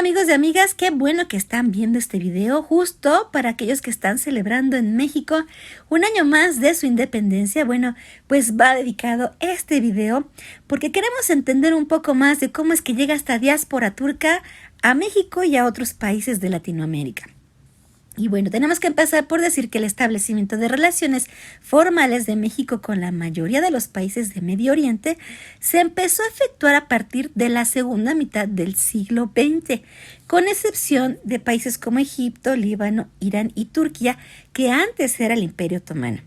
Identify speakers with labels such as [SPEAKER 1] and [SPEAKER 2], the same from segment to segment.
[SPEAKER 1] amigos y amigas, qué bueno que están viendo este video justo para aquellos que están celebrando en México un año más de su independencia. Bueno, pues va dedicado este video porque queremos entender un poco más de cómo es que llega esta diáspora turca a México y a otros países de Latinoamérica. Y bueno, tenemos que empezar por decir que el establecimiento de relaciones formales de México con la mayoría de los países de Medio Oriente se empezó a efectuar a partir de la segunda mitad del siglo XX, con excepción de países como Egipto, Líbano, Irán y Turquía, que antes era el Imperio Otomano,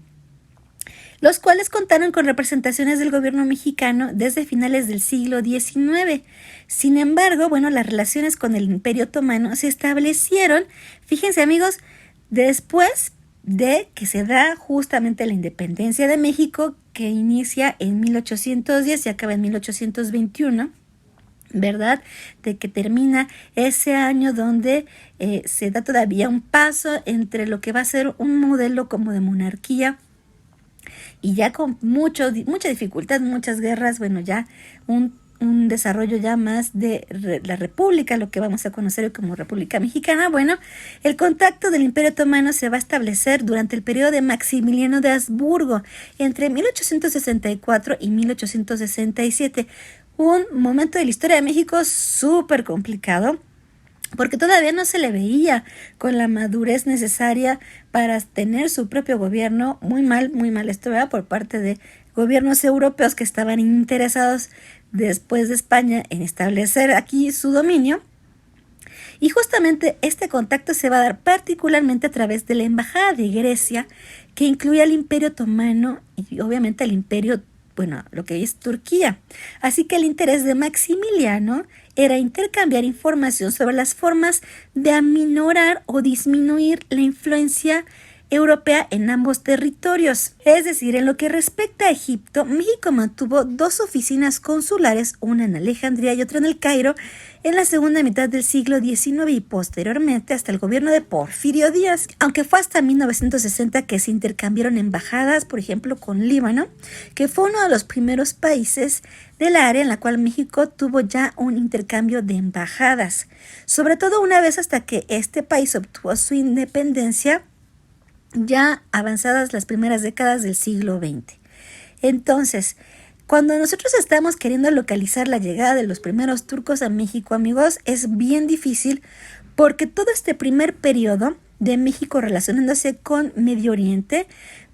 [SPEAKER 1] los cuales contaron con representaciones del gobierno mexicano desde finales del siglo XIX. Sin embargo, bueno, las relaciones con el Imperio Otomano se establecieron, fíjense amigos, después de que se da justamente la independencia de México, que inicia en 1810 y acaba en 1821. ¿Verdad? De que termina ese año donde se da todavía un paso entre lo que va a ser un modelo como de monarquía y ya con mucha dificultad, muchas guerras, bueno, ya un desarrollo ya más de la República, lo que vamos a conocer como República Mexicana. Bueno, el contacto del Imperio Otomano se va a establecer durante el periodo de Maximiliano de Habsburgo, entre 1864 y 1867, un momento de la historia de México súper complicado, porque todavía no se le veía con la madurez necesaria para tener su propio gobierno. Muy mal esto, ¿verdad? Por parte de gobiernos europeos que estaban interesados después de España en establecer aquí su dominio. Y justamente este contacto se va a dar particularmente a través de la Embajada de Grecia, que incluye al Imperio Otomano y obviamente al Imperio, bueno, lo que es Turquía. Así que el interés de Maximiliano era intercambiar información sobre las formas de aminorar o disminuir la influencia europea en ambos territorios. Es decir, en lo que respecta a Egipto, México mantuvo dos oficinas consulares, una en Alejandría y otra en el Cairo, en la segunda mitad del siglo XIX y posteriormente hasta el gobierno de Porfirio Díaz, aunque fue hasta 1960 que se intercambiaron embajadas, por ejemplo con Líbano, que fue uno de los primeros países del área en la cual México tuvo ya un intercambio de embajadas, sobre todo una vez hasta que este país obtuvo su independencia ya avanzadas las primeras décadas del siglo XX. Entonces, cuando nosotros estamos queriendo localizar la llegada de los primeros turcos a México, amigos, es bien difícil porque todo este primer periodo de México relacionándose con Medio Oriente,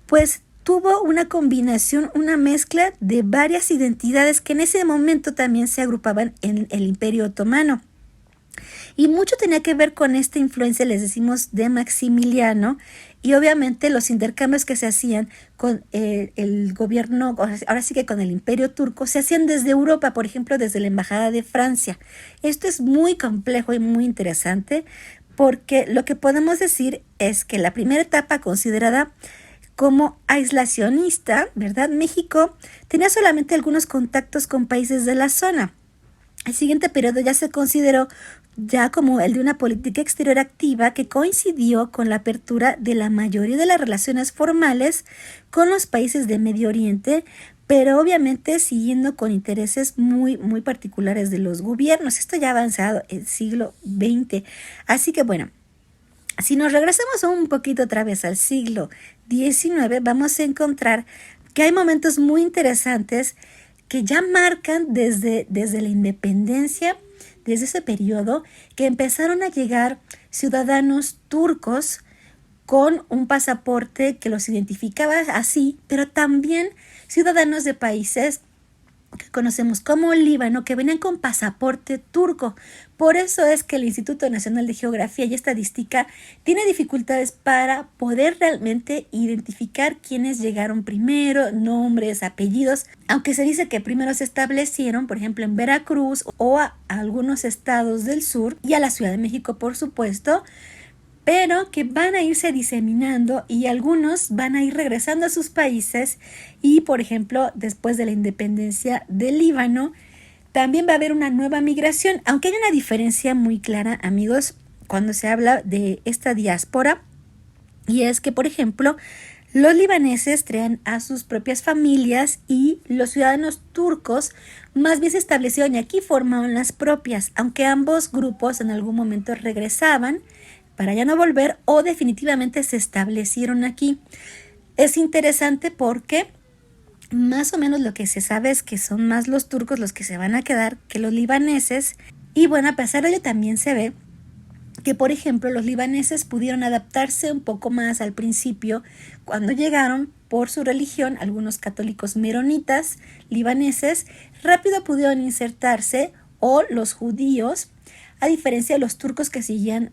[SPEAKER 1] pues tuvo una combinación, una mezcla de varias identidades que en ese momento también se agrupaban en el Imperio Otomano. Y mucho tenía que ver con esta influencia, les decimos, de Maximiliano, y obviamente los intercambios que se hacían con el gobierno, ahora sí que con el Imperio Turco, se hacían desde Europa, por ejemplo, desde la Embajada de Francia. Esto es muy complejo y muy interesante porque lo que podemos decir es que la primera etapa considerada como aislacionista, ¿verdad? México tenía solamente algunos contactos con países de la zona. El siguiente periodo ya se consideró ya como el de una política exterior activa que coincidió con la apertura de la mayoría de las relaciones formales con los países de Medio Oriente, pero obviamente siguiendo con intereses muy particulares de los gobiernos. Esto ya ha avanzado en el siglo XX. Así que bueno, si nos regresamos un poquito otra vez al siglo XIX, vamos a encontrar que hay momentos muy interesantes que ya marcan desde la independencia, desde ese periodo, que empezaron a llegar ciudadanos turcos con un pasaporte que los identificaba así, pero también ciudadanos de países que conocemos como Líbano, que venían con pasaporte turco. Por eso es que el Instituto Nacional de Geografía y Estadística tiene dificultades para poder realmente identificar quiénes llegaron primero, nombres, apellidos, aunque se dice que primero se establecieron, por ejemplo, en Veracruz o a algunos estados del sur y a la Ciudad de México, por supuesto, pero que van a irse diseminando y algunos van a ir regresando a sus países y, por ejemplo, después de la independencia del Líbano, también va a haber una nueva migración, aunque hay una diferencia muy clara, amigos, cuando se habla de esta diáspora, y es que, por ejemplo, Los libaneses traían a sus propias familias y los ciudadanos turcos más bien se establecieron y aquí formaron las propias, aunque ambos grupos en algún momento regresaban para ya no volver o definitivamente se establecieron aquí. Es interesante porque más o menos lo que se sabe es que son más los turcos los que se van a quedar que los libaneses. Y bueno, a pesar de ello también se ve que, por ejemplo, los libaneses pudieron adaptarse un poco más al principio cuando llegaron por su religión. Algunos católicos meronitas libaneses rápido pudieron insertarse, o los judíos, a diferencia de los turcos que seguían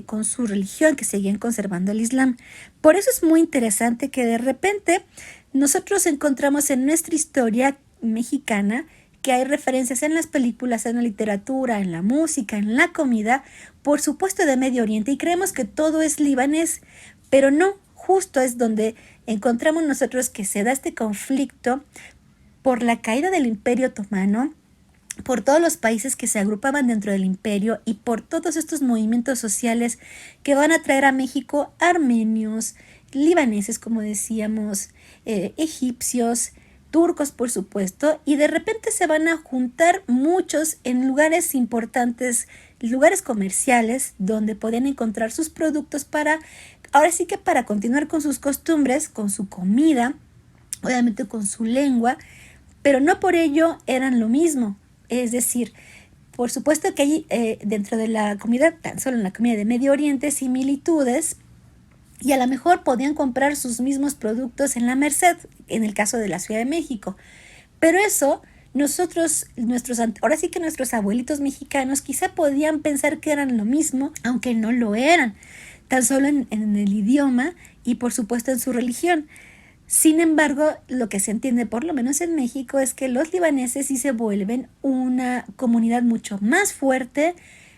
[SPEAKER 1] con su religión, que seguían conservando el Islam. Por eso es muy interesante que de repente nosotros encontramos en nuestra historia mexicana que hay referencias en las películas, en la literatura, en la música, en la comida, por supuesto de Medio Oriente, y creemos que todo es libanés, pero no, justo es donde encontramos nosotros que se da este conflicto por la caída del Imperio Otomano, por todos los países que se agrupaban dentro del imperio y por todos estos movimientos sociales que van a traer a México armenios, libaneses, como decíamos, egipcios, turcos, por supuesto, y de repente se van a juntar muchos en lugares importantes, lugares comerciales, donde pueden encontrar sus productos para, ahora sí que para continuar con sus costumbres, con su comida, obviamente con su lengua, pero no por ello eran lo mismo. Es decir, por supuesto que hay dentro de la comida, tan solo en la comida de Medio Oriente, similitudes, y a lo mejor podían comprar sus mismos productos en la Merced, en el caso de la Ciudad de México. Pero eso, ahora sí que nuestros abuelitos mexicanos quizá podían pensar que eran lo mismo, aunque no lo eran, tan solo en el idioma y por supuesto en su religión. Sin embargo, lo que se entiende, por lo menos en México, es que los libaneses sí se vuelven una comunidad mucho más fuerte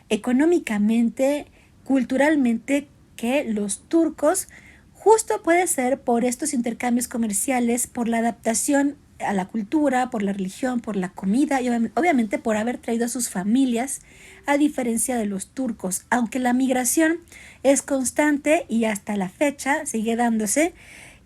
[SPEAKER 1] económicamente, culturalmente, que los turcos. Justo puede ser por estos intercambios comerciales, por la adaptación a la cultura, por la religión, por la comida y obviamente por haber traído a sus familias, a diferencia de los turcos, aunque la migración es constante y hasta la fecha sigue dándose.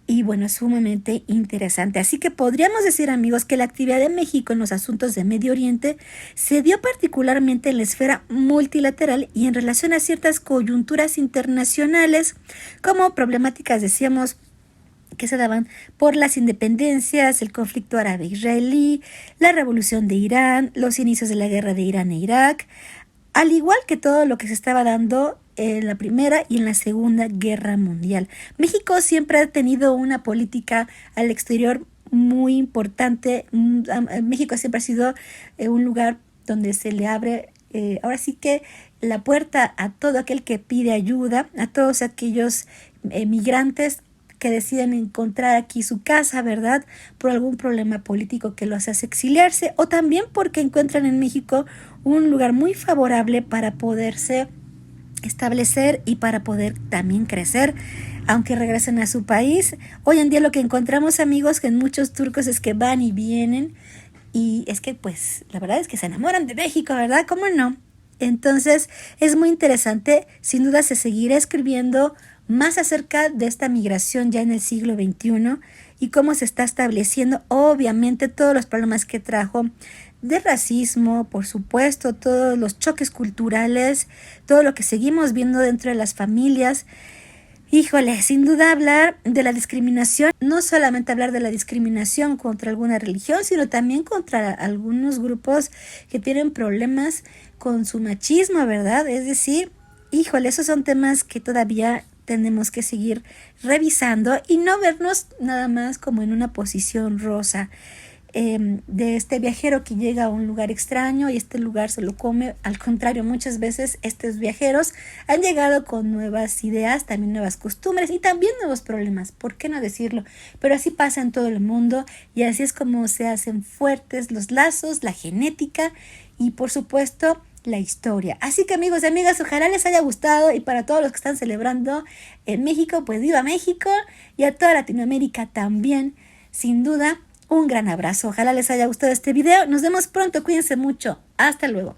[SPEAKER 1] Y bueno, es sumamente interesante. Así que podríamos decir, amigos, que la actividad de México en los asuntos de Medio Oriente se dio particularmente en la esfera multilateral y en relación a ciertas coyunturas internacionales, como problemáticas, decíamos, que se daban por las independencias, el conflicto árabe-israelí, la revolución de Irán, los inicios de la guerra de Irán e Irak, al igual que todo lo que se estaba dando en la Primera y en la Segunda Guerra Mundial. México siempre ha tenido una política al exterior muy importante. México siempre ha sido un lugar donde se le abre, ahora sí que la puerta a todo aquel que pide ayuda, a todos aquellos migrantes que deciden encontrar aquí su casa, ¿verdad? Por algún problema político que los hace exiliarse, o también porque encuentran en México un lugar muy favorable para poderse establecer y para poder también crecer, aunque regresen a su país. Hoy en día lo que encontramos, amigos, que en muchos turcos es que van y vienen, y es que pues la verdad es que se enamoran de México, ¿verdad? ¿Cómo no? Entonces es muy interesante. Sin duda se seguirá escribiendo más acerca de esta migración ya en el siglo XXI y cómo se está estableciendo, obviamente, todos los problemas que trajo de racismo, por supuesto, todos los choques culturales, todo lo que seguimos viendo dentro de las familias. Híjole, sin duda hablar de la discriminación, no solamente hablar de la discriminación contra alguna religión, sino también contra algunos grupos que tienen problemas con su machismo, ¿verdad? Es decir, híjole, esos son temas que todavía tenemos que seguir revisando y no vernos nada más como en una posición rosa de este viajero que llega a un lugar extraño y este lugar se lo come. Al contrario, muchas veces estos viajeros han llegado con nuevas ideas, también nuevas costumbres y también nuevos problemas, ¿por qué no decirlo? Pero así pasa en todo el mundo y así es como se hacen fuertes los lazos, la genética y por supuesto la historia. Así que, amigos y amigas, ojalá les haya gustado, y para todos los que están celebrando en México, pues viva México, y a toda Latinoamérica también, sin duda, un gran abrazo. Ojalá les haya gustado este video. Nos vemos pronto, cuídense mucho. Hasta luego.